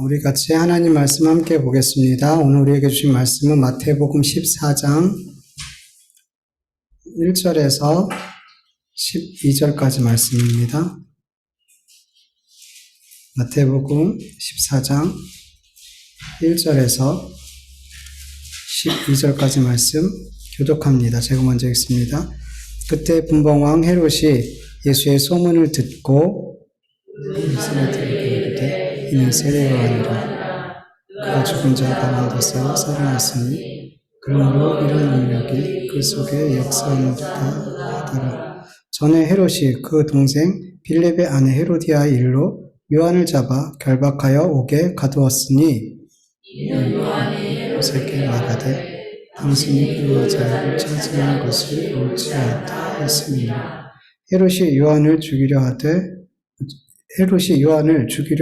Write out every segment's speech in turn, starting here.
우리 같이 하나님 말씀 함께 보겠습니다. 오늘 우리에게 주신 말씀은 마태복음 14장 1절에서 12절까지 말씀입니다. 마태복음 14장 1절에서 12절까지 말씀 교독합니다. 제가 먼저 읽습니다. 그때 분봉왕 헤롯이 예수의 소문을 듣고 이스라엘에게 이르되 이는 세례 요한이라 그가 죽은 자 가운데서 살아났으니 그러므로 이런 능력이 그 속에 역사하는 듯하 하더라. 전에 헤롯이 그 동생 빌립의 아내 헤로디아의 일로 요한을 잡아 결박하여 옥에 가두었으니 이는 요한이 헤롯에게 말하되 당신이 그 여자를 찾아낸 것이 옳지 않다 했습니다. 헤롯이 요한을 죽이려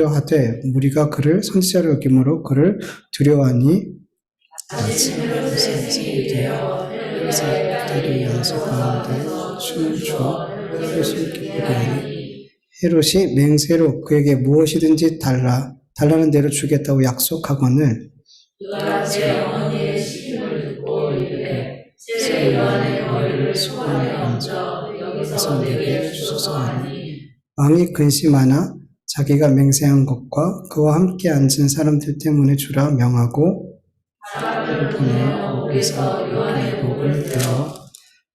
하되 무리가 그를 선지자로 여김으로 그를 두려워하니 아침에 되어 그들이 양식 가운데 춤을 추어 헤롯을 기쁘게 하니 헤롯이 맹세로 그에게 무엇이든지 달라는 대로 주겠다고 약속하거늘 그가 제 어머니의 시킴을 듣고 이르되 새 요한의 머리를 소관에 얹어 여기서 내게 주소서 하니 왕이 근심하나 자기가 맹세한 것과 그와 함께 앉은 사람들 때문에 주라 명하고 사람을 보내어 거기서 요한의 목을 베어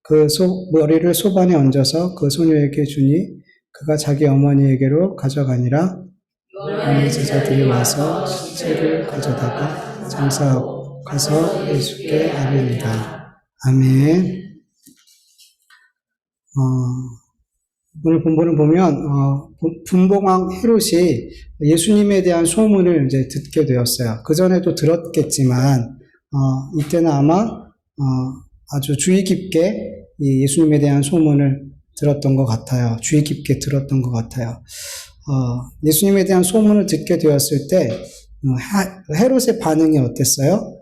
그 머리를 소반에 얹어서 그 소녀에게 주니 그가 자기 어머니에게로 가져가니라. 요한의 제자들이 와서 시체를 가져다가 장사하고 가서 예수께 아뢰니라. 아멘. 오늘 본문을 보면 분봉왕 헤롯이 예수님에 대한 소문을 이제 듣게 되었어요. 그 전에도 들었겠지만 이때는 아마 아주 주의 깊게 이 예수님에 대한 소문을 들었던 것 같아요. 주의 깊게 들었던 것 같아요. 예수님에 대한 소문을 듣게 되었을 때 헤롯의 반응이 어땠어요?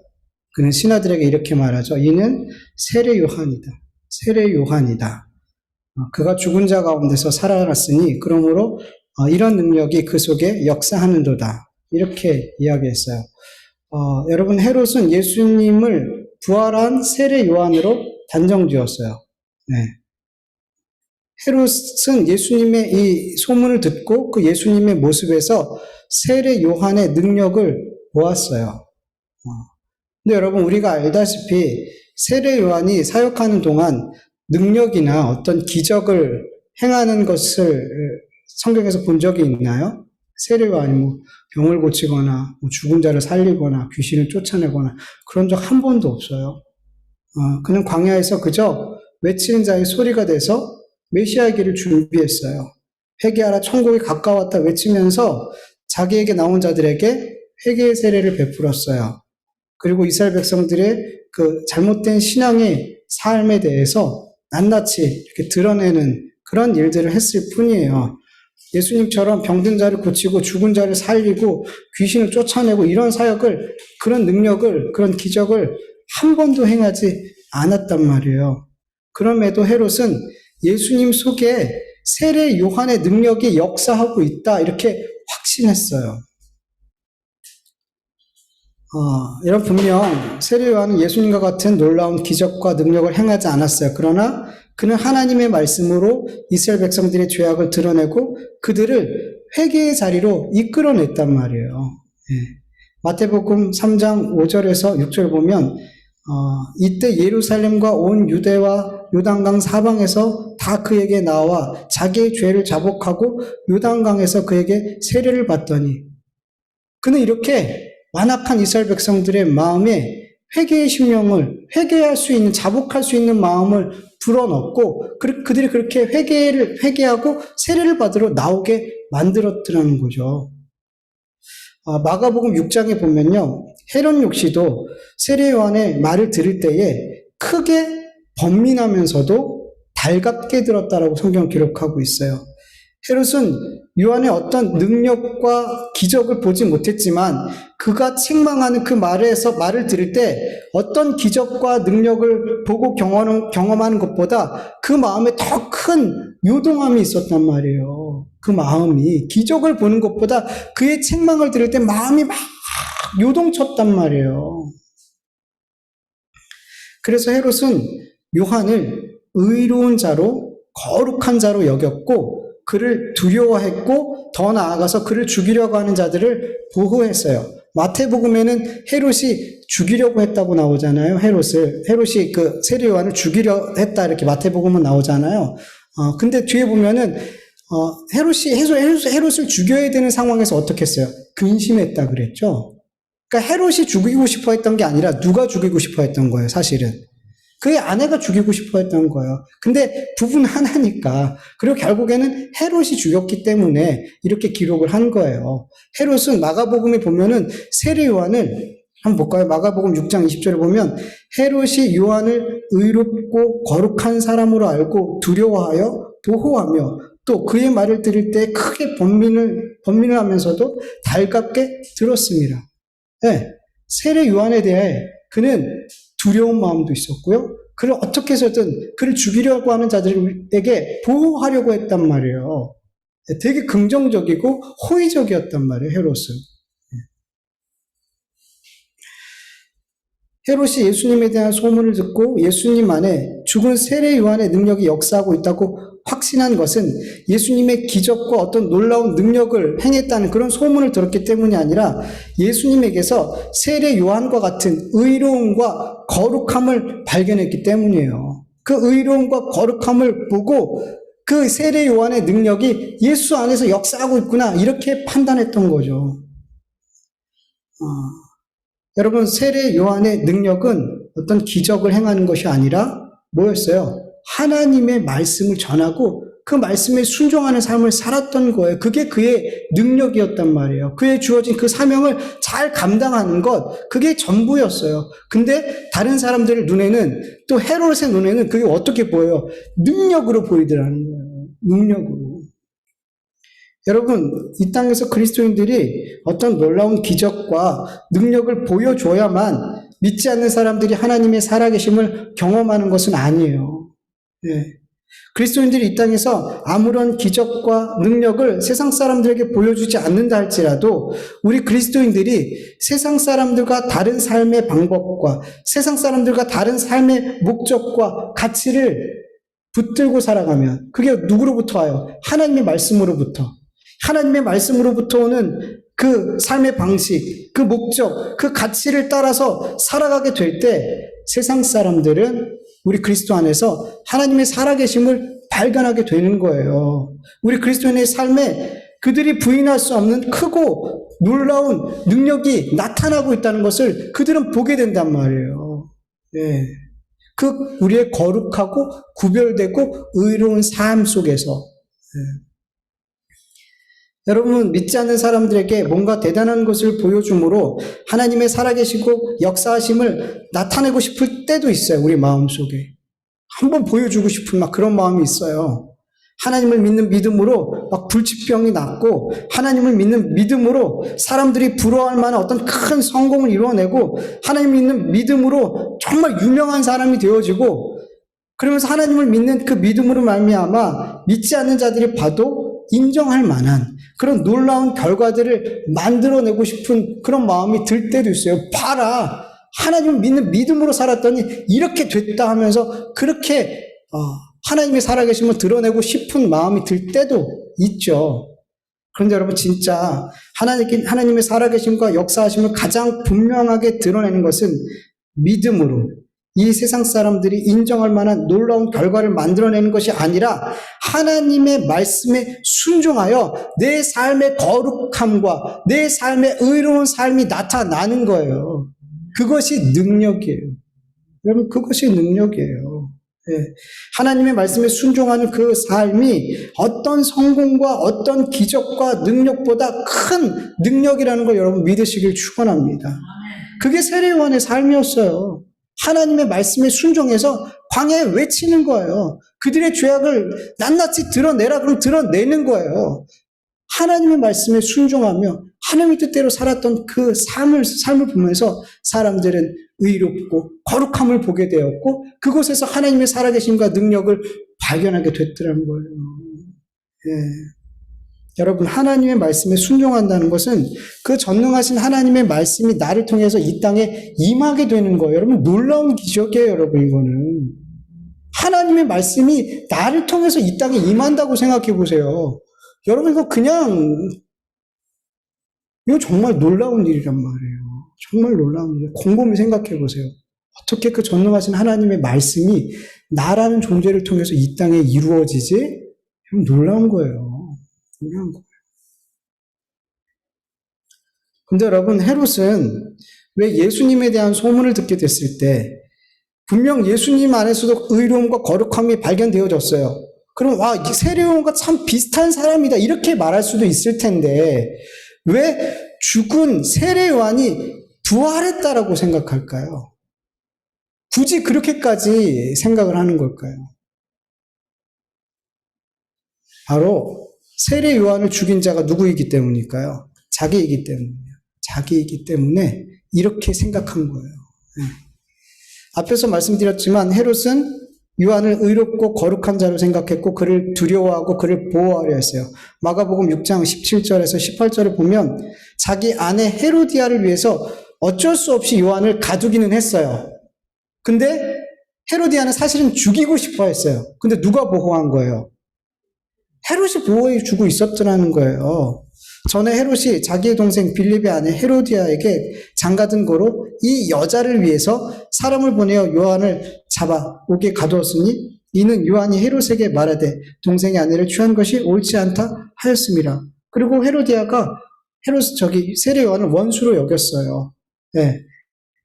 그는 신하들에게 이렇게 말하죠. 이는 세례 요한이다. 그가 죽은 자 가운데서 살아났으니 그러므로 이런 능력이 그 속에 역사하는도다. 이렇게 이야기했어요. 여러분, 헤롯은 예수님을 부활한 세례 요한으로 단정지었어요. 네. 헤롯은 예수님의 이 소문을 듣고 그 예수님의 모습에서 세례 요한의 능력을 보았어요. 근데 여러분, 우리가 알다시피 세례 요한이 사역하는 동안 능력이나 어떤 기적을 행하는 것을 성경에서 본 적이 있나요? 세례 요한이 병을 고치거나 죽은 자를 살리거나 귀신을 쫓아내거나 그런 적 한 번도 없어요. 그는 광야에서 그저 외치는 자의 소리가 돼서 메시아의 길을 준비했어요. 회개하라 천국이 가까웠다 외치면서 자기에게 나온 자들에게 회개의 세례를 베풀었어요. 그리고 이스라엘 백성들의 그 잘못된 신앙의 삶에 대해서 낱낱이 이렇게 드러내는 그런 일들을 했을 뿐이에요. 예수님처럼 병든 자를 고치고 죽은 자를 살리고 귀신을 쫓아내고 이런 사역을, 그런 능력을, 그런 기적을 한 번도 행하지 않았단 말이에요. 그럼에도 헤롯은 예수님 속에 세례 요한의 능력이 역사하고 있다 이렇게 확신했어요. 여러분, 분명 세례 요한은 예수님과 같은 놀라운 기적과 능력을 행하지 않았어요. 그러나 그는 하나님의 말씀으로 이스라엘 백성들의 죄악을 드러내고 그들을 회개의 자리로 이끌어냈단 말이에요. 마태복음 3장 5절에서 6절 보면 이때 예루살렘과 온 유대와 요단강 사방에서 다 그에게 나와 자기의 죄를 자복하고 요단강에서 그에게 세례를 받더니 그는 이렇게 완악한 이스라엘 백성들의 마음에 회개의 심령을, 회개할 수 있는, 자복할 수 있는 마음을 불어넣고 그들이 그렇게 회개하고 세례를 받으러 나오게 만들었더라는 거죠. 마가복음 6장에 보면요, 헤롯 역시도 세례 요한의 말을 들을 때에 크게 번민하면서도 달갑게 들었다라고 성경 기록하고 있어요. 헤롯은 요한의 어떤 능력과 기적을 보지 못했지만 그가 책망하는 그 말을 들을 때 어떤 기적과 능력을 보고 경험하는 것보다 그 마음에 더 큰 요동함이 있었단 말이에요. 그 마음이 기적을 보는 것보다 그의 책망을 들을 때 마음이 막 요동쳤단 말이에요. 그래서 헤롯은 요한을 의로운 자로 거룩한 자로 여겼고 그를 두려워했고 더 나아가서 그를 죽이려고 하는 자들을 보호했어요. 마태복음에는 헤롯이 죽이려고 했다고 나오잖아요. 헤롯이 그 세례 요한을 죽이려 했다 이렇게 마태복음은 나오잖아요. 근데 뒤에 보면은 헤롯을 죽여야 되는 상황에서 어떻게 했어요? 근심했다 그랬죠. 그러니까 헤롯이 죽이고 싶어 했던 게 아니라 누가 죽이고 싶어 했던 거예요, 사실은. 그의 아내가 죽이고 싶어 했던 거예요. 근데 부분 하나니까. 그리고 결국에는 헤롯이 죽였기 때문에 이렇게 기록을 한 거예요. 헤롯은 마가복음에 보면은 세례 요한을 한번 볼까요? 마가복음 6장 20절에 보면 헤롯이 요한을 의롭고 거룩한 사람으로 알고 두려워하여 보호하며 또 그의 말을 들을 때 크게 번민을 하면서도 달갑게 들었습니다. 네, 세례 요한에 대해 그는 두려운 마음도 있었고요. 그를 어떻게 해서든 그를 죽이려고 하는 자들에게 보호하려고 했단 말이에요. 되게 긍정적이고 호의적이었단 말이에요, 헤롯은. 헤롯이 예수님에 대한 소문을 듣고 예수님 안에 죽은 세례 요한의 능력이 역사하고 있다고 확신한 것은 예수님의 기적과 어떤 놀라운 능력을 행했다는 그런 소문을 들었기 때문이 아니라 예수님에게서 세례 요한과 같은 의로움과 거룩함을 발견했기 때문이에요. 그 의로움과 거룩함을 보고 그 세례 요한의 능력이 예수 안에서 역사하고 있구나 이렇게 판단했던 거죠. 여러분, 세례 요한의 능력은 어떤 기적을 행하는 것이 아니라 뭐였어요? 하나님의 말씀을 전하고 그 말씀에 순종하는 삶을 살았던 거예요. 그게 그의 능력이었단 말이에요. 그에 주어진 그 사명을 잘 감당하는 것, 그게 전부였어요. 근데 다른 사람들 눈에는, 또 헤롯의 눈에는 그게 어떻게 보여요? 능력으로 보이더라는 거예요. 능력으로. 여러분, 이 땅에서 그리스도인들이 어떤 놀라운 기적과 능력을 보여줘야만 믿지 않는 사람들이 하나님의 살아계심을 경험하는 것은 아니에요. 네. 그리스도인들이 이 땅에서 아무런 기적과 능력을 세상 사람들에게 보여주지 않는다 할지라도 우리 그리스도인들이 세상 사람들과 다른 삶의 방법과 세상 사람들과 다른 삶의 목적과 가치를 붙들고 살아가면 그게 누구로부터 와요? 하나님의 말씀으로부터. 하나님의 말씀으로부터 오는 그 삶의 방식, 그 목적, 그 가치를 따라서 살아가게 될 때 세상 사람들은 우리 그리스도 안에서 하나님의 살아계심을 발견하게 되는 거예요. 우리 그리스도인의 삶에 그들이 부인할 수 없는 크고 놀라운 능력이 나타나고 있다는 것을 그들은 보게 된단 말이에요. 예. 그 우리의 거룩하고 구별되고 의로운 삶 속에서. 예. 여러분, 믿지 않는 사람들에게 뭔가 대단한 것을 보여줌으로 하나님의 살아계시고 역사하심을 나타내고 싶을 때도 있어요. 우리 마음속에. 한번 보여주고 싶은 막 그런 마음이 있어요. 하나님을 믿는 믿음으로 막 불치병이 낫고 하나님을 믿는 믿음으로 사람들이 부러워할 만한 어떤 큰 성공을 이루어내고 하나님을 믿는 믿음으로 정말 유명한 사람이 되어지고 그러면서 하나님을 믿는 그 믿음으로 말미암아 믿지 않는 자들이 봐도 인정할 만한 그런 놀라운 결과들을 만들어내고 싶은 그런 마음이 들 때도 있어요. 봐라, 하나님을 믿는 믿음으로 살았더니 이렇게 됐다 하면서 그렇게 하나님의 살아계심을 드러내고 싶은 마음이 들 때도 있죠. 그런데 여러분, 진짜 하나님의 살아계심과 역사하심을 가장 분명하게 드러내는 것은 믿음으로 이 세상 사람들이 인정할 만한 놀라운 결과를 만들어내는 것이 아니라 하나님의 말씀에 순종하여 내 삶의 거룩함과 내 삶의 의로운 삶이 나타나는 거예요. 그것이 능력이에요. 여러분, 그것이 능력이에요. 네. 하나님의 말씀에 순종하는 그 삶이 어떤 성공과 어떤 기적과 능력보다 큰 능력이라는 걸 여러분 믿으시길 축원합니다. 그게 세례 요한의 삶이었어요. 하나님의 말씀에 순종해서 광야에 외치는 거예요. 그들의 죄악을 낱낱이 드러내라. 그럼 드러내는 거예요. 하나님의 말씀에 순종하며 하나님의 뜻대로 살았던 그 삶을 보면서 사람들은 의롭고 거룩함을 보게 되었고 그곳에서 하나님의 살아계심과 능력을 발견하게 됐더라는 거예요. 예. 여러분, 하나님의 말씀에 순종한다는 것은 그 전능하신 하나님의 말씀이 나를 통해서 이 땅에 임하게 되는 거예요. 여러분, 놀라운 기적이에요, 여러분, 이거는. 하나님의 말씀이 나를 통해서 이 땅에 임한다고 생각해 보세요. 여러분, 이거 정말 놀라운 일이란 말이에요. 정말 놀라운 일이에요. 곰곰이 생각해 보세요. 어떻게 그 전능하신 하나님의 말씀이 나라는 존재를 통해서 이 땅에 이루어지지? 놀라운 거예요. 놀라운 거예요. 근데 여러분, 헤롯은 왜 예수님에 대한 소문을 듣게 됐을 때 분명 예수님 안에서도 의로움과 거룩함이 발견되어졌어요. 그럼 와, 세례요한과 참 비슷한 사람이다 이렇게 말할 수도 있을 텐데 왜 죽은 세례요한이 부활했다라고 생각할까요? 굳이 그렇게까지 생각을 하는 걸까요? 바로 세례요한을 죽인 자가 누구이기 때문일까요? 자기이기 때문이에요. 자기이기 때문에 이렇게 생각한 거예요. 네. 앞에서 말씀드렸지만 헤롯은 요한을 의롭고 거룩한 자로 생각했고 그를 두려워하고 그를 보호하려 했어요. 마가복음 6장 17절에서 18절을 보면 자기 아내 헤로디아를 위해서 어쩔 수 없이 요한을 가두기는 했어요. 근데 헤로디아는 사실은 죽이고 싶어 했어요. 근데 누가 보호한 거예요? 헤롯이 보호해 주고 있었더라는 거예요. 전에 헤롯이 자기의 동생 빌립의 아내 헤로디아에게 장가든 거로 이 여자를 위해서 사람을 보내어 요한을 잡아 옥에 가두었으니 이는 요한이 헤롯에게 말하되 동생의 아내를 취한 것이 옳지 않다 하였음이라. 그리고 헤로디아가 세례 요한을 원수로 여겼어요. 네.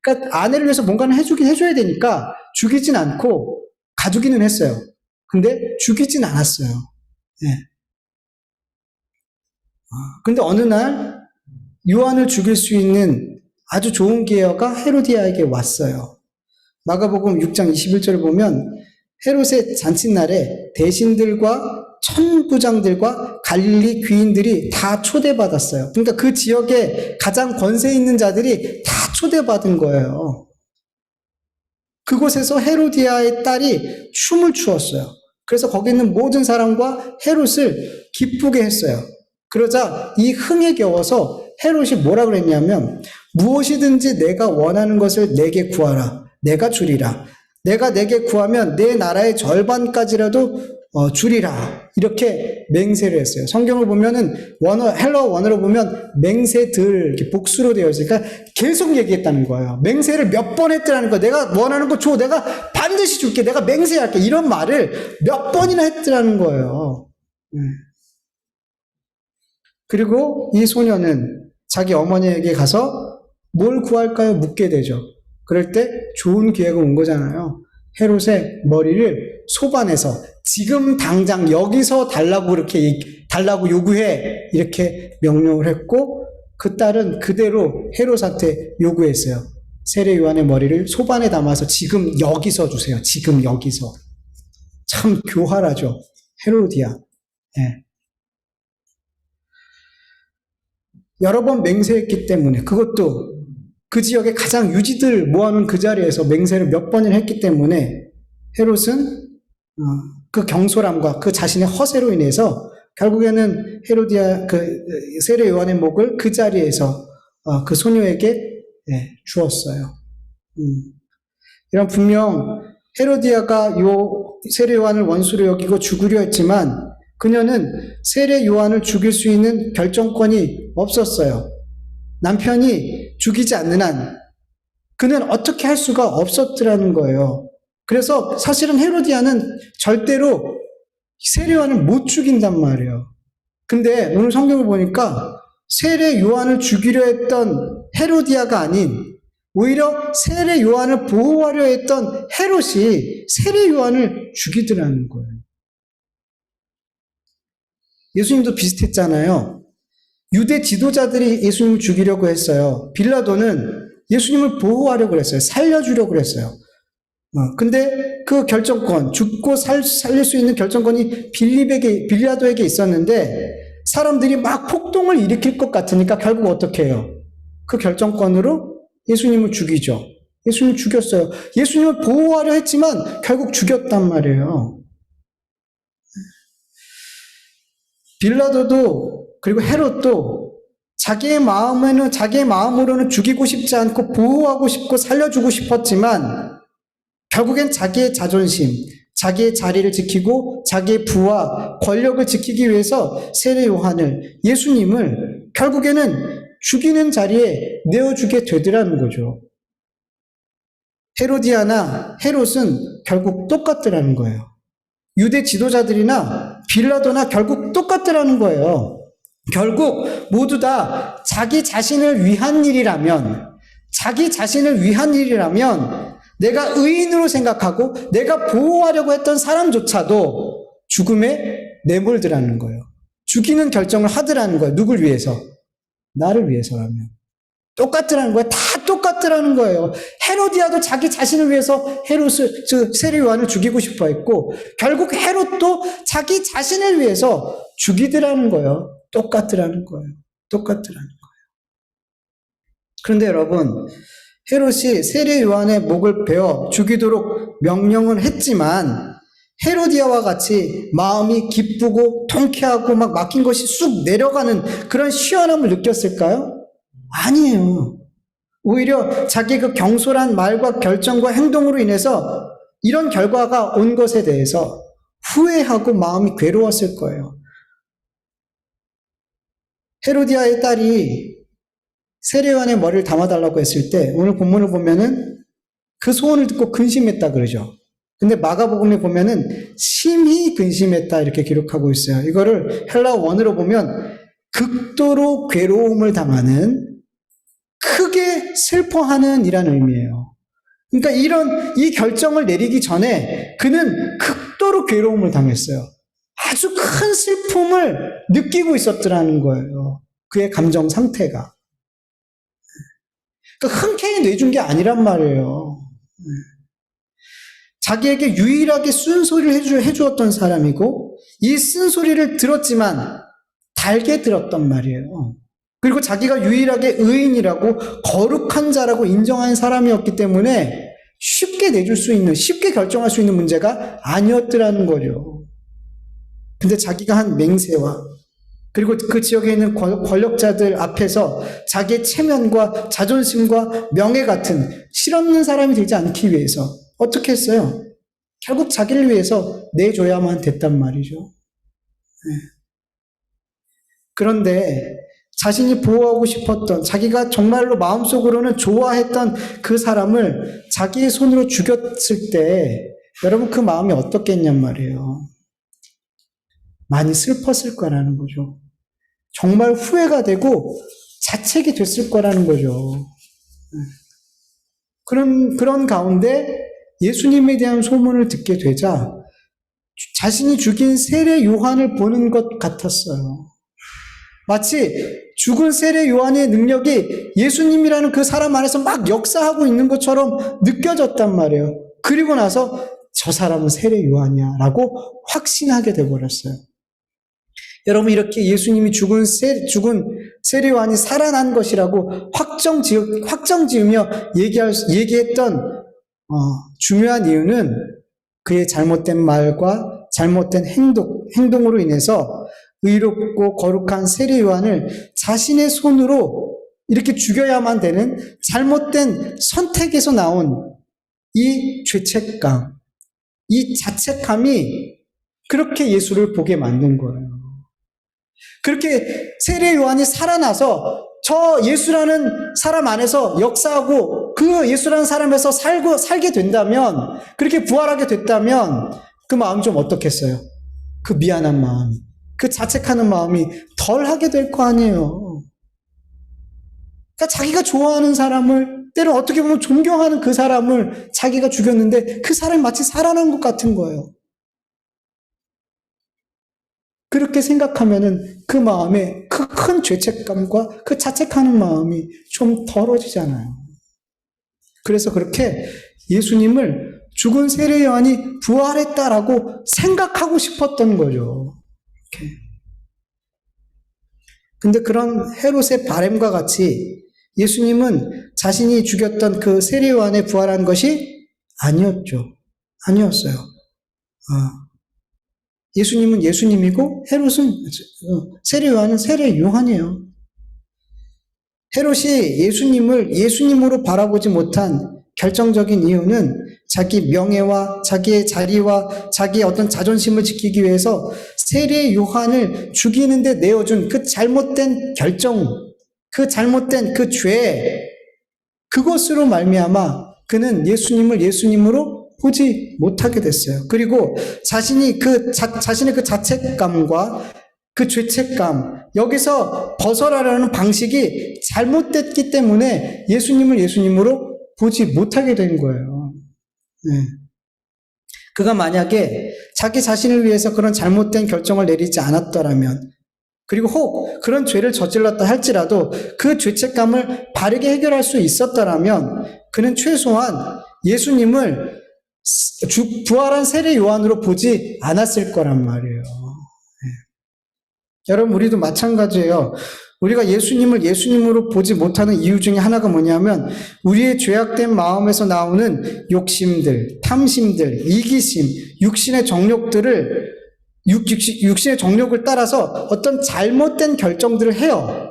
그러니까 아내를 위해서 뭔가는 해줘야 되니까 죽이진 않고 가두기는 했어요. 근데 죽이진 않았어요. 네. 근데 어느 날 요한을 죽일 수 있는 아주 좋은 기회가 헤로디아에게 왔어요. 마가복음 6장 21절을 보면 헤롯의 잔칫날에 대신들과 천부장들과 갈릴리 귀인들이 다 초대받았어요. 그러니까 그 지역에 가장 권세 있는 자들이 다 초대받은 거예요. 그곳에서 헤로디아의 딸이 춤을 추었어요. 그래서 거기 있는 모든 사람과 헤롯을 기쁘게 했어요. 그러자 이 흥에 겨워서 헤롯이 뭐라 그랬냐면 무엇이든지 내가 원하는 것을 내게 구하라. 내가 주리라. 내가 내게 구하면 내 나라의 절반까지라도 주리라. 이렇게 맹세를 했어요. 성경을 보면은 헬라어 원어로 보면 맹세들 이렇게 복수로 되어 있으니까 계속 얘기했다는 거예요. 맹세를 몇 번 했더라는 거예요. 내가 원하는 거 줘. 내가 반드시 줄게. 내가 맹세할게. 이런 말을 몇 번이나 했더라는 거예요. 그리고 이 소녀는 자기 어머니에게 가서 뭘 구할까요? 묻게 되죠. 그럴 때 좋은 기회가 온 거잖아요. 헤롯의 머리를 소반해서 지금 당장 여기서 달라고 요구해 이렇게 명령을 했고 그 딸은 그대로 헤롯한테 요구했어요. 세례 요한의 머리를 소반에 담아서 지금 여기서 주세요. 지금 여기서. 참 교활하죠. 헤로디아. 네. 여러 번 맹세했기 때문에 그것도 그 지역의 가장 유지들 모아놓은 그 자리에서 맹세를 몇 번을 했기 때문에 헤롯은 그 경솔함과 그 자신의 허세로 인해서 결국에는 헤로디아 세례 요한의 목을 그 자리에서 그 소녀에게 주었어요. 이런 분명 헤로디아가 세례 요한을 원수로 여기고 죽으려 했지만 그녀는 세례 요한을 죽일 수 있는 결정권이 없었어요. 남편이 죽이지 않는 한 그는 어떻게 할 수가 없었더라는 거예요. 그래서 사실은 헤로디아는 절대로 세례 요한을 못 죽인단 말이에요. 근데 오늘 성경을 보니까 세례 요한을 죽이려 했던 헤로디아가 아닌 오히려 세례 요한을 보호하려 했던 헤롯이 세례 요한을 죽이더라는 거예요. 예수님도 비슷했잖아요. 유대 지도자들이 예수님을 죽이려고 했어요. 빌라도는 예수님을 보호하려고 했어요. 살려주려고 했어요. 근데 그 결정권, 죽고 살릴 수 있는 결정권이 빌라도에게 있었는데 사람들이 막 폭동을 일으킬 것 같으니까 결국 어떻게 해요? 그 결정권으로 예수님을 죽이죠. 예수님을 죽였어요. 예수님을 보호하려 했지만 결국 죽였단 말이에요. 빌라도도 그리고 헤롯도 자기의 마음으로는 죽이고 싶지 않고 보호하고 싶고 살려주고 싶었지만 결국엔 자기의 자존심, 자기의 자리를 지키고 자기의 부와 권력을 지키기 위해서 세례 요한을, 예수님을 결국에는 죽이는 자리에 내어주게 되더라는 거죠. 헤로디아나 헤롯은 결국 똑같더라는 거예요. 유대 지도자들이나 빌라도나 결국 똑같더라는 거예요. 결국 모두 다 자기 자신을 위한 일이라면 내가 의인으로 생각하고 내가 보호하려고 했던 사람조차도 죽음에 내몰더라는 거예요. 죽이는 결정을 하더라는 거예요. 누굴 위해서? 나를 위해서라면. 똑같더라는 거예요. 다 똑같더라는 거예요. 헤로디아도 자기 자신을 위해서 세례 요한을 죽이고 싶어 했고, 결국 헤롯도 자기 자신을 위해서 죽이더라는 거예요. 똑같더라는 거예요. 그런데 여러분, 헤롯이 세례 요한의 목을 베어 죽이도록 명령을 했지만 헤로디아와 같이 마음이 기쁘고 통쾌하고 막 막힌 것이 쑥 내려가는 그런 시원함을 느꼈을까요? 아니에요. 오히려 자기 그 경솔한 말과 결정과 행동으로 인해서 이런 결과가 온 것에 대해서 후회하고 마음이 괴로웠을 거예요. 헤로디아의 딸이 세례 요한의 머리를 담아달라고 했을 때 오늘 본문을 보면은 그 소원을 듣고 근심했다 그러죠. 근데 마가복음에 보면은 심히 근심했다 이렇게 기록하고 있어요. 이거를 헬라어 원어로 보면 극도로 괴로움을 당하는, 크게 슬퍼하는 이라는 의미예요. 그러니까 이 결정을 내리기 전에 그는 극도로 괴로움을 당했어요. 아주 큰 슬픔을 느끼고 있었더라는 거예요. 그의 감정 상태가. 그러니까 흔쾌히 내준 게 아니란 말이에요. 자기에게 유일하게 쓴소리를 해주었던 사람이고 이 쓴소리를 들었지만 달게 들었단 말이에요. 그리고 자기가 유일하게 의인이라고 거룩한 자라고 인정한 사람이었기 때문에 쉽게 결정할 수 있는 문제가 아니었더라는 거죠. 근데 자기가 한 맹세와 그리고 그 지역에 있는 권력자들 앞에서 자기의 체면과 자존심과 명예 같은 실없는 사람이 되지 않기 위해서 어떻게 했어요? 결국 자기를 위해서 내줘야만 됐단 말이죠. 그런데 자신이 보호하고 싶었던, 자기가 정말로 마음속으로는 좋아했던 그 사람을 자기의 손으로 죽였을 때 여러분 그 마음이 어떻겠냔 말이에요. 많이 슬펐을 거라는 거죠. 정말 후회가 되고 자책이 됐을 거라는 거죠. 그런 가운데 예수님에 대한 소문을 듣게 되자 자신이 죽인 세례 요한을 보는 것 같았어요. 마치 죽은 세례 요한의 능력이 예수님이라는 그 사람 안에서 막 역사하고 있는 것처럼 느껴졌단 말이에요. 그리고 나서 저 사람은 세례 요한이야 라고 확신하게 돼버렸어요. 여러분, 이렇게 예수님이 죽은 세례 요한이 살아난 것이라고 확정 지으며 얘기했던 중요한 이유는 그의 잘못된 말과 잘못된 행동으로 인해서 의롭고 거룩한 세례 요한을 자신의 손으로 이렇게 죽여야만 되는 잘못된 선택에서 나온 이 죄책감, 이 자책감이 그렇게 예수를 보게 만든 거예요. 그렇게 세례 요한이 살아나서 저 예수라는 사람 안에서 역사하고 그 예수라는 사람에서 살게 된다면, 그렇게 부활하게 됐다면 그 마음 좀 어떻겠어요? 그 미안한 마음이, 그 자책하는 마음이 덜 하게 될 거 아니에요. 그러니까 자기가 좋아하는 사람을, 때로 어떻게 보면 존경하는 그 사람을 자기가 죽였는데 그 사람이 마치 살아난 것 같은 거예요. 그렇게 생각하면은 그 마음에 그 큰 죄책감과 그 자책하는 마음이 좀 덜어지잖아요. 그래서 그렇게 예수님을 죽은 세례 요한이 부활했다라고 생각하고 싶었던 거죠. 이렇게. 근데 그런 헤롯의 바램과 같이 예수님은 자신이 죽였던 그 세례 요한의 부활한 것이 아니었죠. 아니었어요. 예수님은 예수님이고 헤롯은 세례 요한은 세례 요한이에요. 헤롯이 예수님을 예수님으로 바라보지 못한 결정적인 이유는 자기 명예와 자기의 자리와 자기의 어떤 자존심을 지키기 위해서 세례 요한을 죽이는데 내어준 그 잘못된 결정, 그 잘못된 그 죄, 그것으로 말미암아 그는 예수님을 예수님으로 보지 못하게 됐어요. 그리고 자신의 그 자책감과 그 죄책감, 여기서 벗어나려는 방식이 잘못됐기 때문에 예수님을 예수님으로 보지 못하게 된 거예요. 네. 그가 만약에 자기 자신을 위해서 그런 잘못된 결정을 내리지 않았더라면, 그리고 혹 그런 죄를 저질렀다 할지라도 그 죄책감을 바르게 해결할 수 있었더라면 그는 최소한 예수님을 부활한 세례 요한으로 보지 않았을 거란 말이에요. 여러분, 우리도 마찬가지예요. 우리가 예수님을 예수님으로 보지 못하는 이유 중에 하나가 뭐냐면 우리의 죄악된 마음에서 나오는 욕심들, 탐심들, 이기심, 육신의 정욕들을 육신의 정욕을 따라서 어떤 잘못된 결정들을 해요.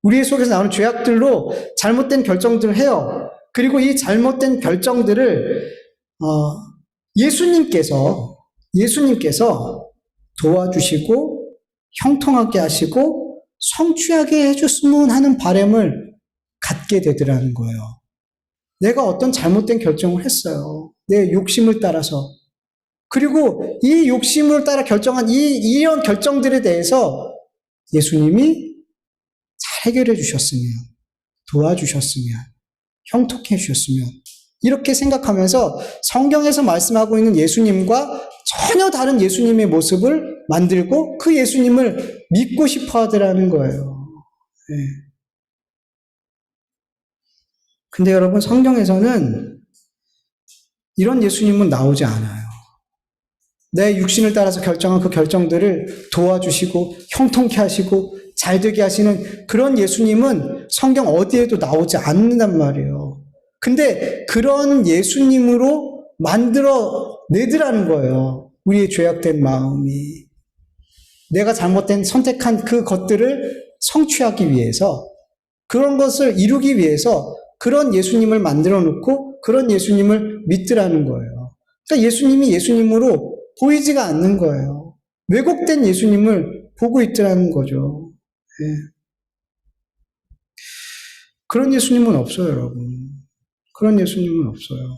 우리의 속에서 나오는 죄악들로 잘못된 결정들을 해요. 그리고 이 잘못된 결정들을 예수님께서 도와주시고 형통하게 하시고 성취하게 해줬으면 하는 바람을 갖게 되더라는 거예요. 내가 어떤 잘못된 결정을 했어요. 내 욕심을 따라서. 그리고 이 욕심을 따라 결정한 이런 결정들에 대해서 예수님이 잘 해결해 주셨으면, 도와주셨으면, 형통해 주셨으면, 이렇게 생각하면서 성경에서 말씀하고 있는 예수님과 전혀 다른 예수님의 모습을 만들고 그 예수님을 믿고 싶어 하더라는 거예요. 네. 근데 여러분, 성경에서는 이런 예수님은 나오지 않아요. 내 육신을 따라서 결정한 그 결정들을 도와주시고 형통케 하시고 잘되게 하시는 그런 예수님은 성경 어디에도 나오지 않는단 말이에요. 근데 그런 예수님으로 만들어 내더라는 거예요. 우리의 죄악된 마음이. 내가 잘못된 선택한 그 것들을 성취하기 위해서, 그런 것을 이루기 위해서 그런 예수님을 만들어 놓고 그런 예수님을 믿더라는 거예요. 그러니까 예수님이 예수님으로 보이지가 않는 거예요. 왜곡된 예수님을 보고 있더라는 거죠. 네. 그런 예수님은 없어요, 여러분. 그런 예수님은 없어요.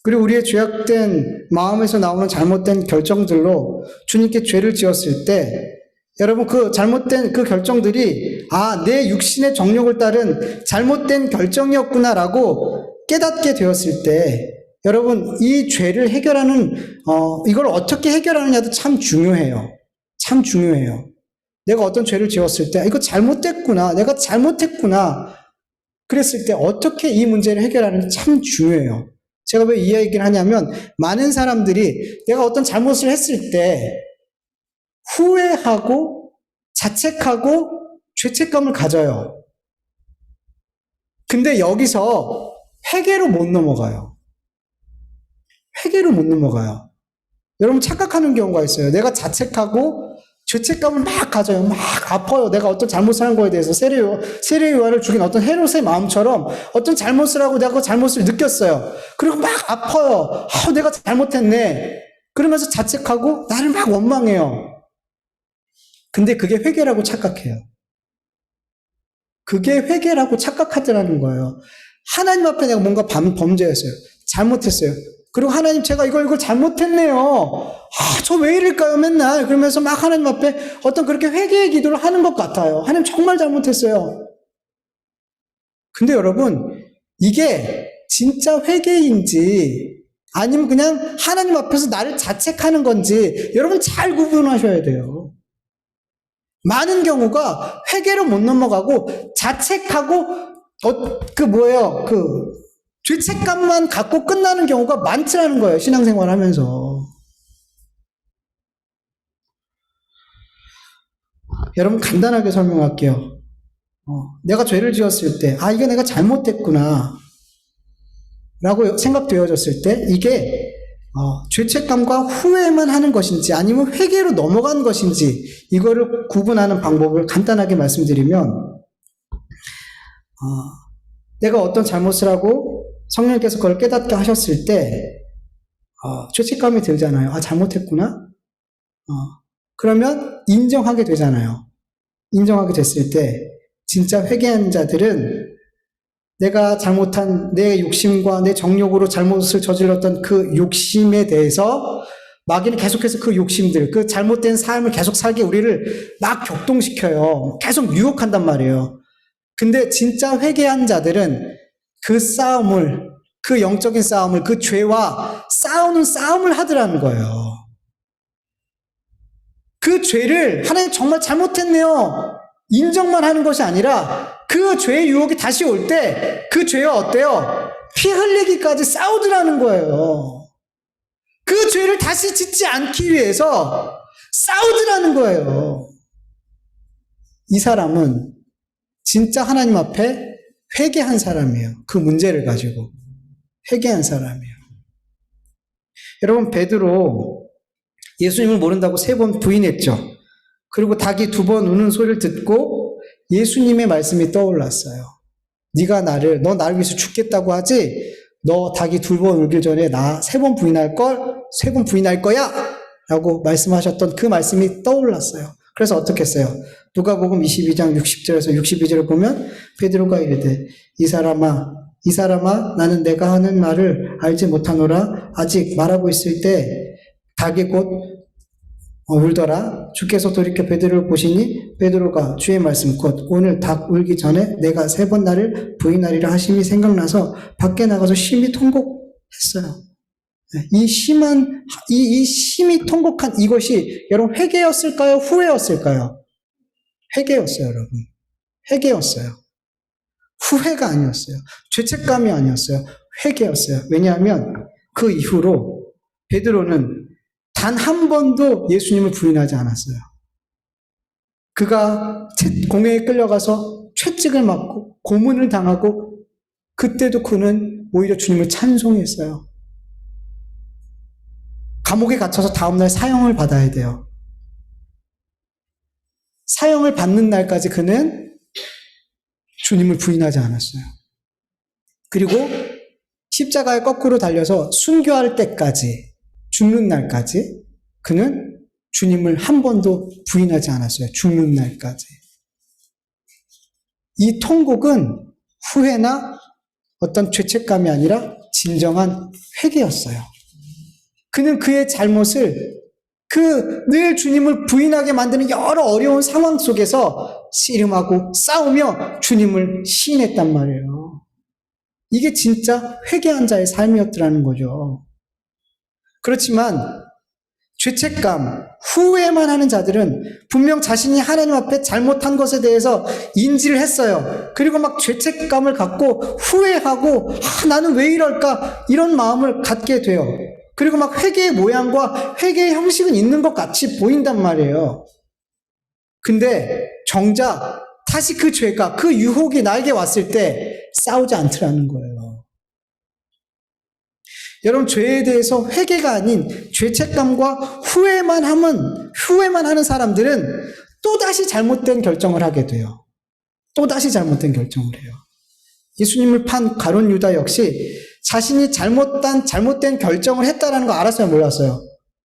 그리고 우리의 죄악된 마음에서 나오는 잘못된 결정들로 주님께 죄를 지었을 때, 여러분, 그 잘못된 그 결정들이 내 육신의 정욕을 따른 잘못된 결정이었구나라고 깨닫게 되었을 때, 여러분, 이 죄를 해결하는 이걸 어떻게 해결하느냐도 참 중요해요. 참 중요해요. 내가 어떤 죄를 지었을 때 이거 잘못됐구나, 내가 잘못했구나 그랬을 때 어떻게 이 문제를 해결하는지 참 중요해요. 제가 왜 이 얘기를 하냐면 많은 사람들이 내가 어떤 잘못을 했을 때 후회하고 자책하고 죄책감을 가져요. 근데 여기서 회개로 못 넘어가요. 회개로 못 넘어가요. 여러분, 착각하는 경우가 있어요. 내가 자책하고 죄책감을 막 가져요. 막 아파요. 내가 어떤 잘못을 한 거에 대해서 세례 요한을 죽인 어떤 헤롯의 마음처럼 어떤 잘못을 하고 내가 그 잘못을 느꼈어요. 그리고 막 아파요. 내가 잘못했네. 그러면서 자책하고 나를 막 원망해요. 근데 그게 회개라고 착각해요. 그게 회개라고 착각하더라는 거예요. 하나님 앞에 내가 뭔가 범죄했어요. 잘못했어요. 그리고 하나님, 제가 이걸 잘못했네요. 저 왜 이럴까요, 맨날. 그러면서 막 하나님 앞에 어떤 그렇게 회개의 기도를 하는 것 같아요. 하나님, 정말 잘못했어요. 근데 여러분, 이게 진짜 회개인지 아니면 그냥 하나님 앞에서 나를 자책하는 건지 여러분 잘 구분하셔야 돼요. 많은 경우가 회개로 못 넘어가고 자책하고 죄책감만 갖고 끝나는 경우가 많더라는 거예요, 신앙생활 하면서. 여러분, 간단하게 설명할게요. 내가 죄를 지었을 때, 이게 내가 잘못했구나 라고 생각되어졌을 때, 이게 죄책감과 후회만 하는 것인지 아니면 회개로 넘어간 것인지, 이거를 구분하는 방법을 간단하게 말씀드리면, 내가 어떤 잘못을 하고 성령께서 그걸 깨닫게 하셨을 때 죄책감이 들잖아요. 잘못했구나. 그러면 인정하게 되잖아요. 인정하게 됐을 때 진짜 회개한 자들은 내가 잘못한 내 욕심과 내 정욕으로 잘못을 저질렀던 그 욕심에 대해서 마귀는 계속해서 그 욕심들, 그 잘못된 삶을 계속 살게 우리를 막 격동시켜요. 계속 유혹한단 말이에요. 근데 진짜 회개한 자들은 그 싸움을, 그 영적인 싸움을, 그 죄와 싸우는 싸움을 하더라는 거예요. 그 죄를 하나님 정말 잘못했네요. 인정만 하는 것이 아니라 그 죄의 유혹이 다시 올 때 그 죄와 어때요? 피 흘리기까지 싸우더라는 거예요. 그 죄를 다시 짓지 않기 위해서 싸우더라는 거예요. 이 사람은 진짜 하나님 앞에 회개한 사람이에요. 그 문제를 가지고 회개한 사람이에요. 여러분, 베드로 예수님을 모른다고 3번 부인했죠. 그리고 닭이 2번 우는 소리를 듣고 예수님의 말씀이 떠올랐어요. 너 나를 위해서 죽겠다고 하지? 너 닭이 2번 울기 전에 나 3번 부인할 거야! 라고 말씀하셨던 그 말씀이 떠올랐어요. 그래서 어떻게 했어요? 누가복음 22장 60절에서 62절을 보면 베드로가 이르되 이 사람아 나는 내가 하는 말을 알지 못하노라. 아직 말하고 있을 때 닭이 곧 울더라. 주께서 돌이켜 베드로를 보시니 베드로가 주의 말씀 곧 오늘 닭 울기 전에 내가 3번 나를 부인하리라 하심이 생각나서 밖에 나가서 심히 통곡했어요. 이 심히 통곡한 이것이 여러분 회개였을까요? 후회였을까요? 회개였어요, 여러분. 회개였어요. 후회가 아니었어요. 죄책감이 아니었어요. 회개였어요. 왜냐하면 그 이후로 베드로는 단 한 번도 예수님을 부인하지 않았어요. 그가 공회에 끌려가서 채찍을 맞고 고문을 당하고 그때도 그는 오히려 주님을 찬송했어요. 감옥에 갇혀서 다음날 사형을 받아야 돼요. 사형을 받는 날까지 그는 주님을 부인하지 않았어요. 그리고 십자가에 거꾸로 달려서 순교할 때까지, 죽는 날까지 그는 주님을 한 번도 부인하지 않았어요. 죽는 날까지. 이 통곡은 후회나 어떤 죄책감이 아니라 진정한 회개였어요. 그는 그의 잘못을 늘 주님을 부인하게 만드는 여러 어려운 상황 속에서 씨름하고 싸우며 주님을 시인했단 말이에요. 이게 진짜 회개한 자의 삶이었더라는 거죠. 그렇지만 죄책감, 후회만 하는 자들은 분명 자신이 하나님 앞에 잘못한 것에 대해서 인지를 했어요. 그리고 막 죄책감을 갖고 후회하고 나는 왜 이럴까 이런 마음을 갖게 돼요. 그리고 막 회개의 모양과 회개의 형식은 있는 것 같이 보인단 말이에요. 근데 정작 다시 그 죄가, 그 유혹이 나에게 왔을 때 싸우지 않더라는 거예요. 여러분, 죄에 대해서 회개가 아닌 죄책감과 후회만 하는 사람들은 또다시 잘못된 결정을 하게 돼요. 또다시 잘못된 결정을 해요. 예수님을 판 가룟 유다 역시 자신이 잘못된 결정을 했다라는 거 알았어요, 몰랐어요?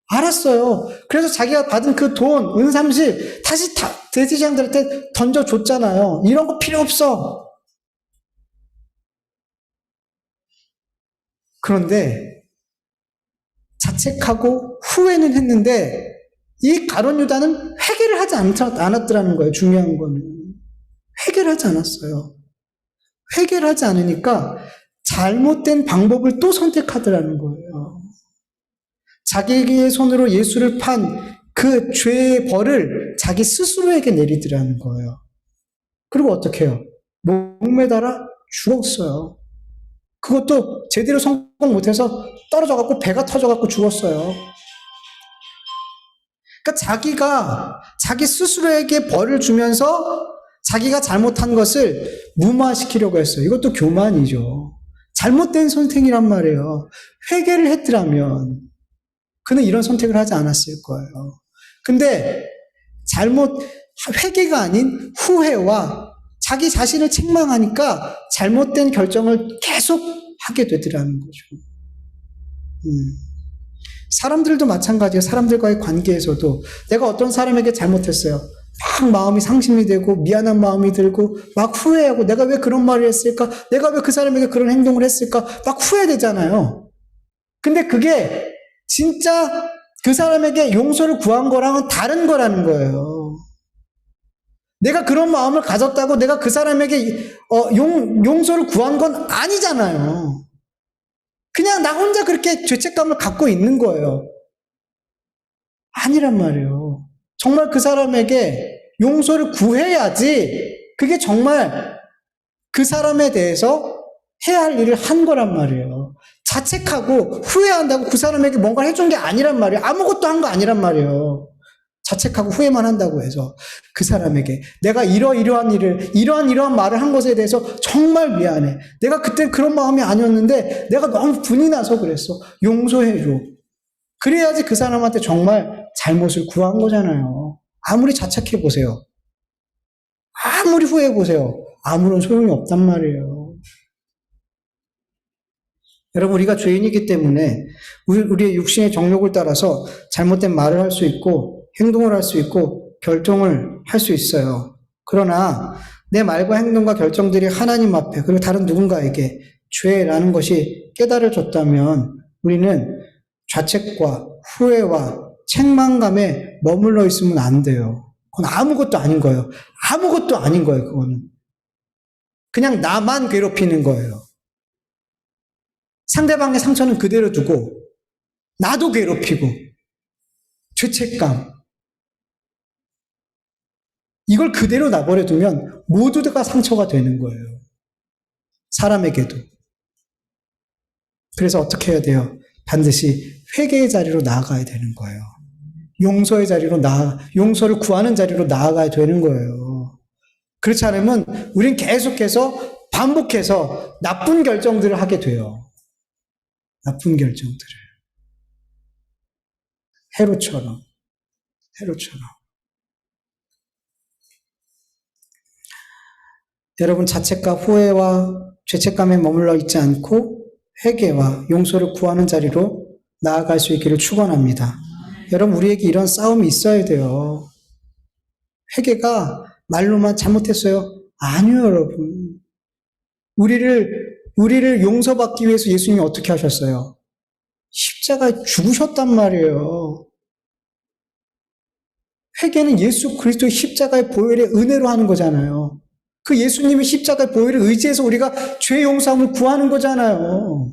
알았어요. 그래서 자기가 받은 그 돈, 은삼십 다시 대제사장들한테 던져줬잖아요. 이런 거 필요 없어. 그런데 자책하고 후회는 했는데 이 가룟 유다는 회개를 하지 않았더라는 거예요. 중요한 거는. 회개를 하지 않았어요. 회개를 하지 않으니까 잘못된 방법을 또 선택하더라는 거예요. 자기의 손으로 예수를 판 그 죄의 벌을 자기 스스로에게 내리더라는 거예요. 그리고 어떻게 해요? 목매달아 죽었어요. 그것도 제대로 성공 못해서 떨어져갖고 배가 터져갖고 죽었어요. 그러니까 자기 스스로에게 벌을 주면서 자기가 잘못한 것을 무마시키려고 했어요. 이것도 교만이죠. 잘못된 선택이란 말이에요. 회개를 했더라면 그는 이런 선택을 하지 않았을 거예요. 근데 회개가 아닌 후회와 자기 자신을 책망하니까 잘못된 결정을 계속 하게 되더라는 거죠. 사람들도 마찬가지예요. 사람들과의 관계에서도 내가 어떤 사람에게 잘못했어요. 막 마음이 상심이 되고 미안한 마음이 들고 막 후회하고 내가 왜 그런 말을 했을까? 내가 왜 그 사람에게 그런 행동을 했을까? 막 후회되잖아요. 근데 그게 진짜 그 사람에게 용서를 구한 거랑은 다른 거라는 거예요. 내가 그런 마음을 가졌다고 내가 그 사람에게 용서를 구한 건 아니잖아요. 그냥 나 혼자 그렇게 죄책감을 갖고 있는 거예요. 아니란 말이에요. 정말 그 사람에게 용서를 구해야지 그게 정말 그 사람에 대해서 해야 할 일을 한 거란 말이에요. 자책하고 후회한다고 그 사람에게 뭔가 해준 게 아니란 말이에요. 아무것도 한 거 아니란 말이에요. 자책하고 후회만 한다고 해서 그 사람에게 내가 이러한 말을 한 것에 대해서 정말 미안해. 내가 그때 그런 마음이 아니었는데 내가 너무 분이 나서 그랬어. 용서해줘. 그래야지 그 사람한테 정말 잘못을 구한 거잖아요. 아무리 자책해 보세요. 아무리 후회해 보세요. 아무런 소용이 없단 말이에요. 여러분, 우리가 죄인이기 때문에 우리의 육신의 정욕을 따라서 잘못된 말을 할 수 있고 행동을 할 수 있고 결정을 할 수 있어요. 그러나 내 말과 행동과 결정들이 하나님 앞에 그리고 다른 누군가에게 죄라는 것이 깨달아졌다면 우리는 자책과 후회와 책망감에 머물러 있으면 안 돼요. 그건 아무것도 아닌 거예요. 아무것도 아닌 거예요, 그거는. 그냥 나만 괴롭히는 거예요. 상대방의 상처는 그대로 두고 나도 괴롭히고 죄책감 이걸 그대로 놔버려 두면 모두가 상처가 되는 거예요. 사람에게도. 그래서 어떻게 해야 돼요? 반드시 회개의 자리로 나아가야 되는 거예요. 용서를 구하는 자리로 나아가야 되는 거예요. 그렇지 않으면 우린 계속해서 반복해서 나쁜 결정들을 하게 돼요. 나쁜 결정들을. 해로처럼. 여러분, 자책과 후회와 죄책감에 머물러 있지 않고 회개와 용서를 구하는 자리로 나아갈 수 있기를 축원합니다. 여러분, 우리에게 이런 싸움이 있어야 돼요. 회개가 말로만 잘못했어요. 아니요, 여러분. 우리를 용서받기 위해서 예수님이 어떻게 하셨어요? 십자가에 죽으셨단 말이에요. 회개는 예수 그리스도의 십자가의 보혈의 은혜로 하는 거잖아요. 그 예수님의 십자가의 보혈을 의지해서 우리가 죄 용서함을 구하는 거잖아요.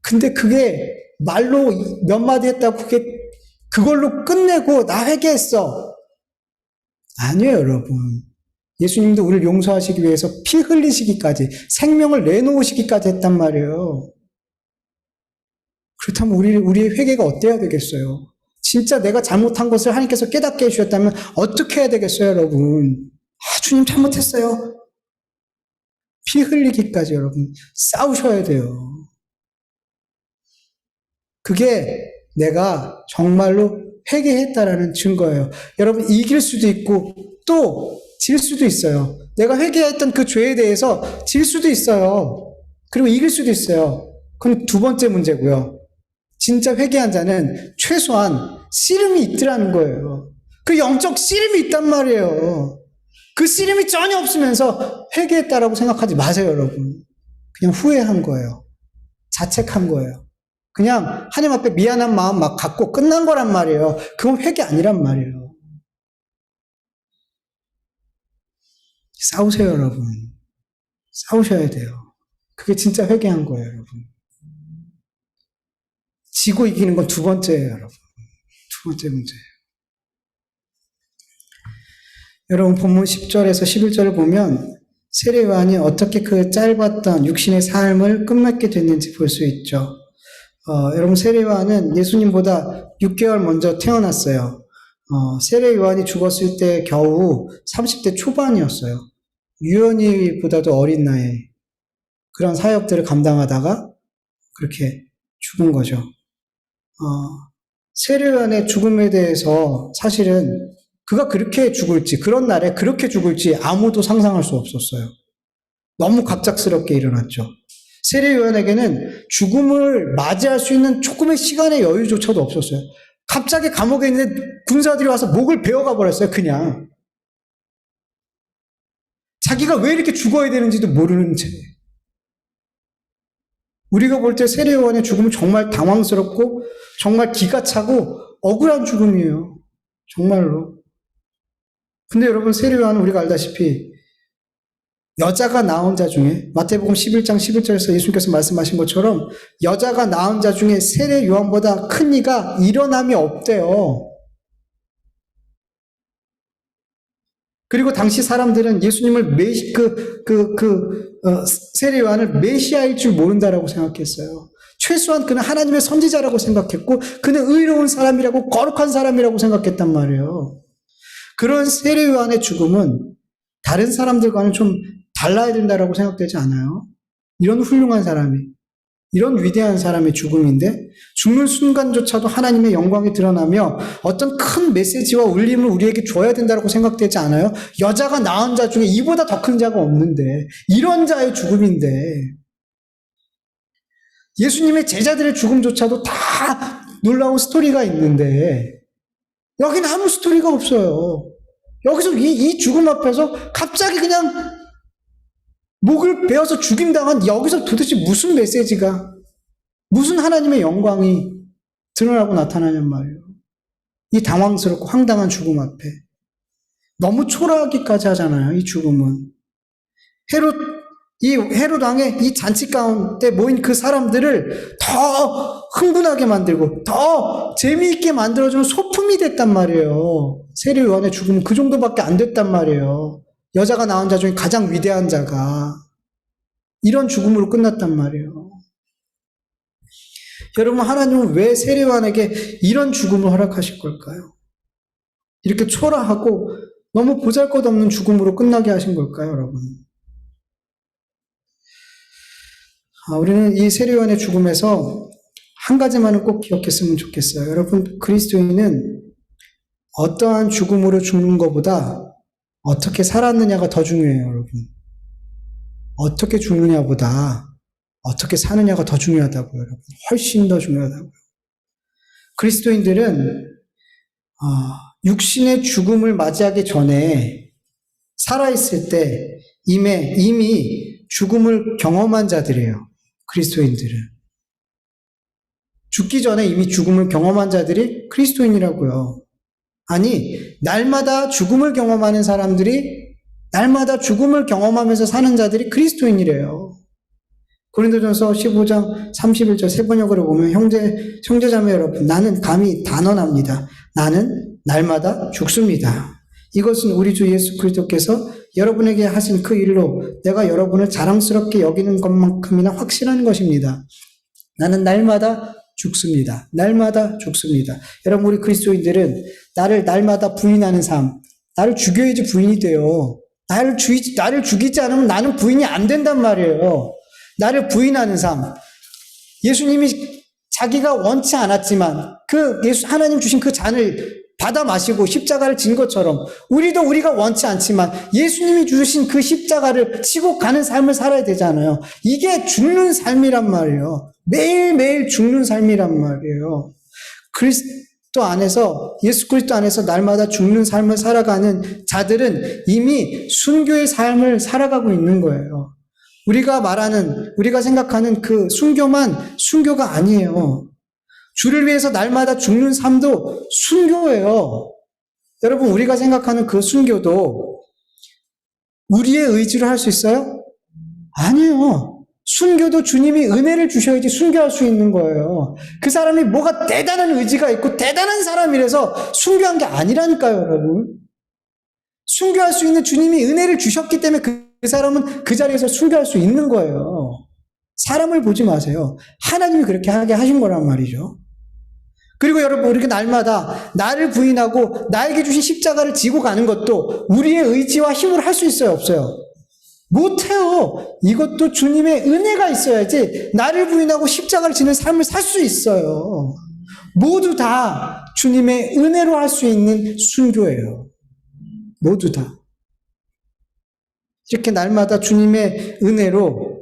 근데 그게 말로 몇 마디 했다고 그걸로 끝내고 나 회개했어. 아니에요, 여러분. 예수님도 우리를 용서하시기 위해서 피 흘리시기까지, 생명을 내놓으시기까지 했단 말이에요. 그렇다면 우리의 회개가 어때야 되겠어요? 진짜 내가 잘못한 것을 하나님께서 깨닫게 해주셨다면 어떻게 해야 되겠어요, 여러분? 주님 잘못했어요. 피 흘리기까지 여러분 싸우셔야 돼요. 그게 내가 정말로 회개했다라는 증거예요. 여러분, 이길 수도 있고 또 질 수도 있어요. 내가 회개했던 그 죄에 대해서 질 수도 있어요. 그리고 이길 수도 있어요. 그건 두 번째 문제고요. 진짜 회개한 자는 최소한 씨름이 있더라는 거예요. 그 영적 씨름이 있단 말이에요. 그 씨름이 전혀 없으면서 회개했다라고 생각하지 마세요, 여러분. 그냥 후회한 거예요. 자책한 거예요. 그냥 하나님 앞에 미안한 마음 막 갖고 끝난 거란 말이에요. 그건 회개 아니란 말이에요. 싸우세요, 여러분. 싸우셔야 돼요. 그게 진짜 회개한 거예요, 여러분. 지고 이기는 건 두 번째예요, 여러분. 두 번째 문제예요. 여러분, 본문 10절에서 11절을 보면 세례 요한이 어떻게 그 짧았던 육신의 삶을 끝맺게 됐는지 볼 수 있죠. 여러분, 세례 요한은 예수님보다 6개월 먼저 태어났어요. 세례 요한이 죽었을 때 겨우 30대 초반이었어요. 유언이보다도 어린 나이에 그런 사역들을 감당하다가 그렇게 죽은 거죠. 세례 요한의 죽음에 대해서 사실은 그가 그렇게 죽을지, 그런 날에 그렇게 죽을지 아무도 상상할 수 없었어요. 너무 갑작스럽게 일어났죠. 세례 요한에게는 죽음을 맞이할 수 있는 조금의 시간의 여유조차도 없었어요. 갑자기 감옥에 있는 군사들이 와서 목을 베어가 버렸어요, 그냥. 자기가 왜 이렇게 죽어야 되는지도 모르는 채. 우리가 볼 때 세례 요한의 죽음은 정말 당황스럽고 정말 기가 차고 억울한 죽음이에요. 정말로. 근데 여러분, 세례 요한은 우리가 알다시피 여자가 낳은 자 중에, 마태복음 11장 11절에서 예수님께서 말씀하신 것처럼 여자가 낳은 자 중에 세례 요한보다 큰 이가 일어남이 없대요. 그리고 당시 사람들은 예수님을 세례 요한을 메시아일 줄 모른다라고 생각했어요. 최소한 그는 하나님의 선지자라고 생각했고, 그는 의로운 사람이라고, 거룩한 사람이라고 생각했단 말이에요. 그런 세례 요한의 죽음은 다른 사람들과는 좀 달라야 된다라고 생각되지 않아요? 이런 훌륭한 사람이, 이런 위대한 사람의 죽음인데 죽는 순간조차도 하나님의 영광이 드러나며 어떤 큰 메시지와 울림을 우리에게 줘야 된다고 생각되지 않아요? 여자가 낳은 자 중에 이보다 더 큰 자가 없는데 이런 자의 죽음인데, 예수님의 제자들의 죽음조차도 다 놀라운 스토리가 있는데 여기는 아무 스토리가 없어요. 여기서 이 죽음 앞에서 갑자기 그냥 목을 베어서 죽임당한, 여기서 도대체 무슨 메시지가, 무슨 하나님의 영광이 드러나고 나타나냔 말이에요. 이 당황스럽고 황당한 죽음 앞에. 너무 초라하기까지 하잖아요, 이 죽음은. 헤롯 왕의 이 잔치 가운데 모인 그 사람들을 더 흥분하게 만들고 더 재미있게 만들어주는 소품이 됐단 말이에요. 세례 요한의 죽음은 그 정도밖에 안 됐단 말이에요. 여자가 낳은 자 중에 가장 위대한 자가 이런 죽음으로 끝났단 말이에요. 여러분, 하나님은 왜 세례 요한에게 이런 죽음을 허락하실 걸까요? 이렇게 초라하고 너무 보잘것없는 죽음으로 끝나게 하신 걸까요, 여러분? 우리는 이 세례 요한의 죽음에서 한 가지만은 꼭 기억했으면 좋겠어요. 여러분, 그리스도인은 어떠한 죽음으로 죽는 것보다 어떻게 살았느냐가 더 중요해요, 여러분. 어떻게 죽느냐보다 어떻게 사느냐가 더 중요하다고요, 여러분. 훨씬 더 중요하다고요. 그리스도인들은 육신의 죽음을 맞이하기 전에 살아있을 때 이미 죽음을 경험한 자들이에요. 그리스도인들은. 죽기 전에 이미 죽음을 경험한 자들이 그리스도인이라고요. 아니, 날마다 죽음을 경험하는 사람들이, 날마다 죽음을 경험하면서 사는 자들이 그리스도인이래요. 고린도전서 15장 31절 세번역으로 보면 형제자매 여러분, 나는 감히 단언합니다. 나는 날마다 죽습니다. 이것은 우리 주 예수 그리스도께서 여러분에게 하신 그 일로 내가 여러분을 자랑스럽게 여기는 것만큼이나 확실한 것입니다. 나는 날마다 죽습니다. 날마다 죽습니다. 여러분, 우리 그리스도인들은 나를 날마다 부인하는 삶, 나를 죽여야지 부인이 돼요. 나를 죽이지 않으면 나는 부인이 안 된단 말이에요. 나를 부인하는 삶. 예수님이 자기가 원치 않았지만 하나님 주신 그 잔을 받아 마시고 십자가를 진 것처럼 우리가 원치 않지만 예수님이 주신 그 십자가를 치고 가는 삶을 살아야 되잖아요. 이게 죽는 삶이란 말이에요. 매일매일 죽는 삶이란 말이에요. 예수 그리스도 안에서 날마다 죽는 삶을 살아가는 자들은 이미 순교의 삶을 살아가고 있는 거예요. 우리가 생각하는 그 순교가 아니에요. 주를 위해서 날마다 죽는 삶도 순교예요. 여러분, 우리가 생각하는 그 순교도 우리의 의지로 할 수 있어요? 아니에요. 순교도 주님이 은혜를 주셔야지 순교할 수 있는 거예요. 그 사람이 뭐가 대단한 의지가 있고 대단한 사람이라서 순교한 게 아니라니까요, 여러분. 순교할 수 있는 주님이 은혜를 주셨기 때문에 그 그 사람은 그 자리에서 순교할 수 있는 거예요. 사람을 보지 마세요. 하나님이 그렇게 하게 하신 거란 말이죠. 그리고 여러분, 이렇게 날마다 나를 부인하고 나에게 주신 십자가를 지고 가는 것도 우리의 의지와 힘으로 할 수 있어요, 없어요? 못해요. 이것도 주님의 은혜가 있어야지 나를 부인하고 십자가를 지는 삶을 살 수 있어요. 모두 다 주님의 은혜로 할 수 있는 순교예요. 모두 다. 이렇게 날마다 주님의 은혜로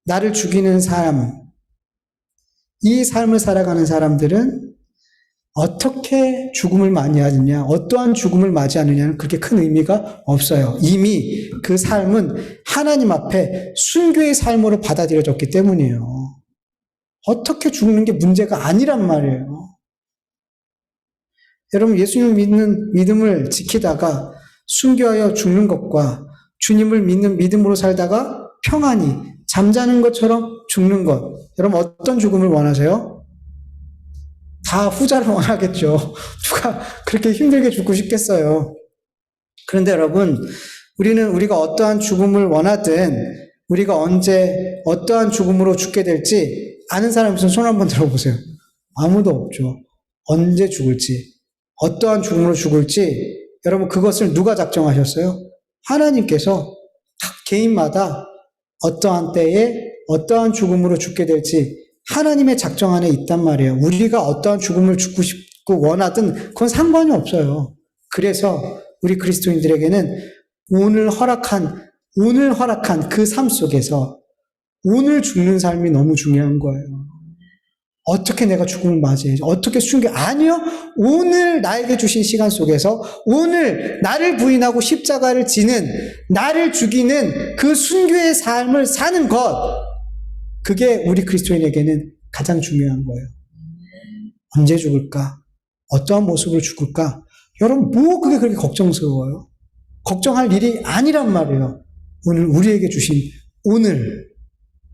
나를 죽이는 사람, 이 삶을 살아가는 사람들은 어떻게 죽음을 맞이하느냐, 어떠한 죽음을 맞이하느냐는 그렇게 큰 의미가 없어요. 이미 그 삶은 하나님 앞에 순교의 삶으로 받아들여졌기 때문이에요. 어떻게 죽는 게 문제가 아니란 말이에요. 여러분, 예수님을 믿는 믿음을 지키다가 순교하여 죽는 것과 주님을 믿는 믿음으로 살다가 평안히 잠자는 것처럼 죽는 것, 여러분 어떤 죽음을 원하세요? 다 후자를 원하겠죠. 누가 그렇게 힘들게 죽고 싶겠어요. 그런데 여러분, 우리가 어떠한 죽음을 원하든 우리가 언제 어떠한 죽음으로 죽게 될지 아는 사람 있으면 손 한번 들어보세요. 아무도 없죠. 언제 죽을지, 어떠한 죽음으로 죽을지 여러분, 그것을 누가 작정하셨어요? 하나님께서 각 개인마다 어떠한 때에 어떠한 죽음으로 죽게 될지 하나님의 작정 안에 있단 말이에요. 우리가 어떠한 죽음을 죽고 싶고 원하든 그건 상관이 없어요. 그래서 우리 그리스도인들에게는 오늘 허락한 그 삶 속에서 오늘 죽는 삶이 너무 중요한 거예요. 어떻게 내가 죽음을 맞이해야지? 어떻게 순교? 아니요. 오늘 나에게 주신 시간 속에서 오늘 나를 부인하고 십자가를 지는, 나를 죽이는 그 순교의 삶을 사는 것, 그게 우리 그리스도인에게는 가장 중요한 거예요. 언제 죽을까? 어떠한 모습으로 죽을까? 여러분, 뭐 그게 그렇게 걱정스러워요? 걱정할 일이 아니란 말이에요. 오늘 우리에게 주신 오늘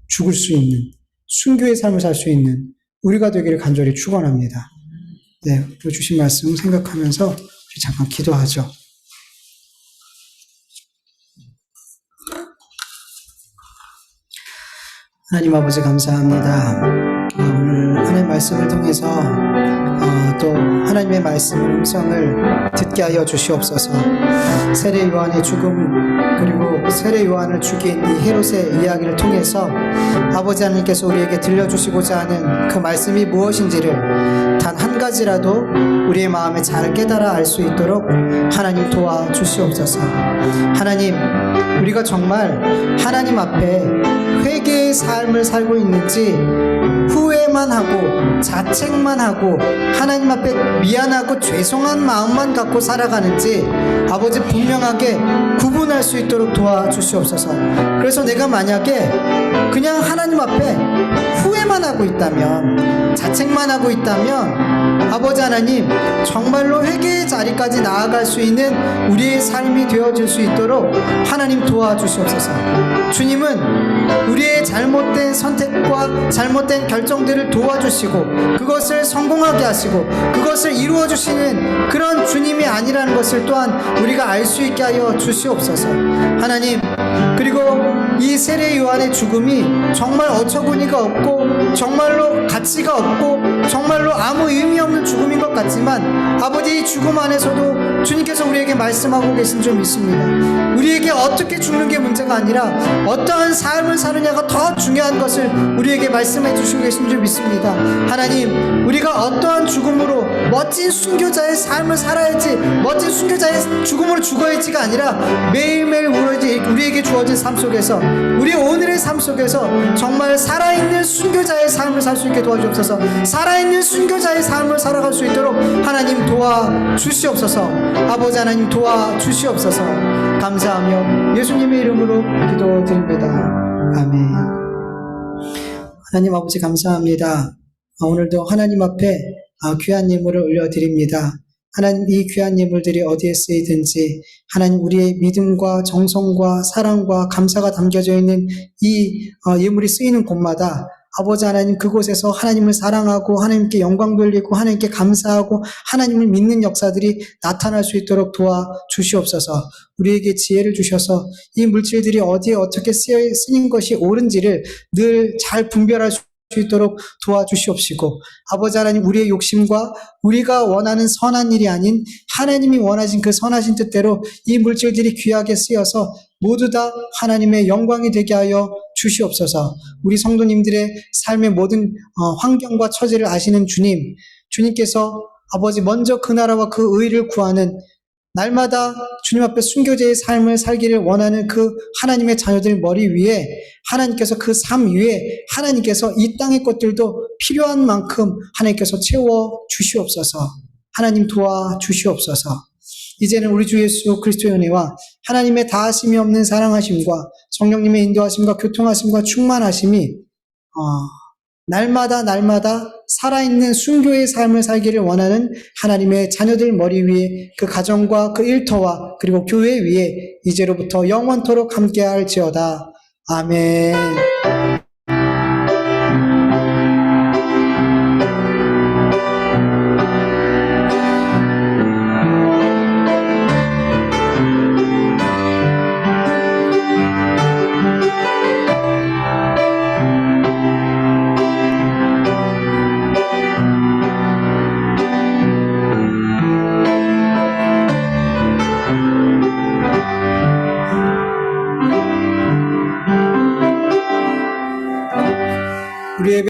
죽을 수 있는 순교의 삶을 살 수 있는 우리가 되기를 간절히 축원합니다. 네, 주신 말씀 생각하면서 잠깐 기도하죠. 하나님 아버지 감사합니다. 오늘 하나님의 말씀을 통해서 또 하나님의 말씀의 음성을 듣게 하여 주시옵소서. 세례 요한의 죽음 그리고 세례 요한을 죽인 이 헤롯의 이야기를 통해서 아버지 하나님께서 우리에게 들려주시고자 하는 그 말씀이 무엇인지를 단 한 가지라도 우리의 마음에 잘 깨달아 알 수 있도록 하나님 도와주시옵소서. 하나님, 우리가 정말 하나님 앞에 회개의 삶을 살고 있는지 후회만 하고 자책만 하고 하나님 앞에 미안하고 죄송한 마음만 갖고 살아가는지 아버지 분명하게 구분할 수 있도록 도와주시옵소서. 그래서 내가 만약에 그냥 하나님 앞에 후회만 하고 있다면, 자책만 하고 있다면 아버지 하나님, 정말로 회개의 자리까지 나아갈 수 있는 우리의 삶이 되어질 수 있도록 하나님 도와주시옵소서. 주님은 우리의 잘못된 선택과 잘못된 결정들을 도와주시고 그것을 성공하게 하시고 그것을 이루어 주시는 그런 주님이 아니라는 것을 또한 우리가 알 수 있게 하여 주시옵소서. 하나님, 그리고 이 세례 요한의 죽음이 정말 어처구니가 없고 정말로 가치가 없고 정말로 아무 의미 없는 죽음인 것 같지만 아버지, 이 죽음 안에서도 주님께서 우리에게 말씀하고 계신 점 있습니다. 우리에게 어떻게 죽는 게 문제가 아니라 어떠한 삶을 사느냐가 더 중요한 것을 우리에게 말씀해 주시고 계신 줄 믿습니다. 하나님, 우리가 어떠한 죽음으로 멋진 순교자의 삶을 살아야지, 멋진 순교자의 죽음으로 죽어야지가 아니라 매일매일 우리에게 주어진 삶 속에서, 우리 오늘의 삶 속에서 정말 살아있는 순교자의 삶을 살 수 있게 도와주옵소서. 살아있는 순교자의 삶을 살아갈 수 있도록 하나님 도와주시옵소서. 아버지 하나님 도와주시옵소서. 감사하며 예수님의 이름으로 기도드립니다. 아멘. 하나님 아버지 감사합니다. 오늘도 하나님 앞에 귀한 예물을 올려드립니다. 하나님, 이 귀한 예물들이 어디에 쓰이든지 하나님, 우리의 믿음과 정성과 사랑과 감사가 담겨져 있는 이 예물이 쓰이는 곳마다 아버지 하나님, 그곳에서 하나님을 사랑하고 하나님께 영광 돌리고 하나님께 감사하고 하나님을 믿는 역사들이 나타날 수 있도록 도와주시옵소서. 우리에게 지혜를 주셔서 이 물질들이 어디에 어떻게 쓰인 것이 옳은지를 늘 잘 분별할 수 있도록 도와주시옵시고, 아버지 하나님, 우리의 욕심과 우리가 원하는 선한 일이 아닌 하나님이 원하신 그 선하신 뜻대로 이 물질들이 귀하게 쓰여서 모두 다 하나님의 영광이 되게 하여 주시옵소서. 우리 성도님들의 삶의 모든 환경과 처지를 아시는 주님께서 아버지 먼저 그 나라와 그 의를 구하는, 날마다 주님 앞에 순교자의 삶을 살기를 원하는 그 하나님의 자녀들 머리 위에 하나님께서, 그 삶 위에 하나님께서 이 땅의 것들도 필요한 만큼 하나님께서 채워 주시옵소서. 하나님 도와주시옵소서. 이제는 우리 주 예수 그리스도의 은혜와 하나님의 다하심이 없는 사랑하심과 성령님의 인도하심과 교통하심과 충만하심이 날마다 살아있는 순교의 삶을 살기를 원하는 하나님의 자녀들 머리 위에, 그 가정과 그 일터와 그리고 교회 위에 이제로부터 영원토록 함께할지어다. 아멘.